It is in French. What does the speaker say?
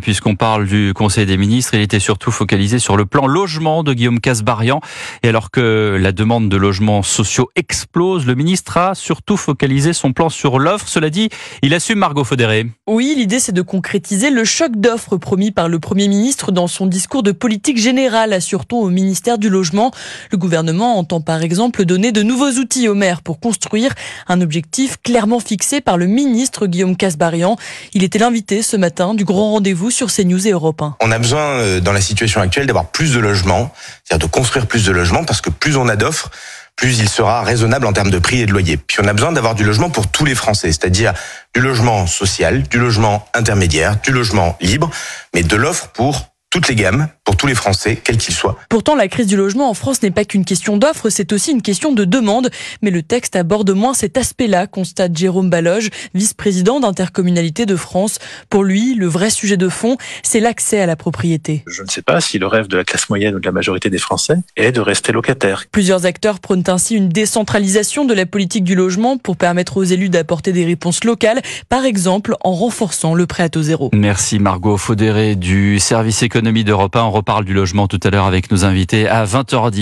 Puisqu'on parle du Conseil des ministres, il était surtout focalisé sur le plan logement de Guillaume Kasbarian. Et alors que la demande de logements sociaux explose, le ministre a surtout focalisé son plan sur l'offre. Cela dit, il assume Margot Faudéré. Oui, l'idée c'est de concrétiser le choc d'offres promis par le Premier ministre dans son discours de politique générale, assure-t-on au ministère du Logement. Le gouvernement entend par exemple donner de nouveaux outils aux maires pour construire, un objectif clairement fixé par le ministre Guillaume Kasbarian. Il était l'invité ce matin du grand rendez-vous sur CNews et Europe 1. On a besoin, dans la situation actuelle, d'avoir plus de logements, c'est-à-dire de construire plus de logements, parce que plus on a d'offres, plus il sera raisonnable en termes de prix et de loyer. Puis on a besoin d'avoir du logement pour tous les Français, c'est-à-dire du logement social, du logement intermédiaire, du logement libre, mais de l'offre pour toutes les gammes, pour tous les Français, quels qu'ils soient. Pourtant, la crise du logement en France n'est pas qu'une question d'offre, c'est aussi une question de demande. Mais le texte aborde moins cet aspect-là, constate Jérôme Baloge, vice-président d'Intercommunalité de France. Pour lui, le vrai sujet de fond, c'est l'accès à la propriété. Je ne sais pas si le rêve de la classe moyenne ou de la majorité des Français est de rester locataire. Plusieurs acteurs prônent ainsi une décentralisation de la politique du logement pour permettre aux élus d'apporter des réponses locales, par exemple en renforçant le prêt à taux zéro. Merci Margot Faudéré du service économie d'Europe 1. On reparle du logement tout à l'heure avec nos invités à 20h10.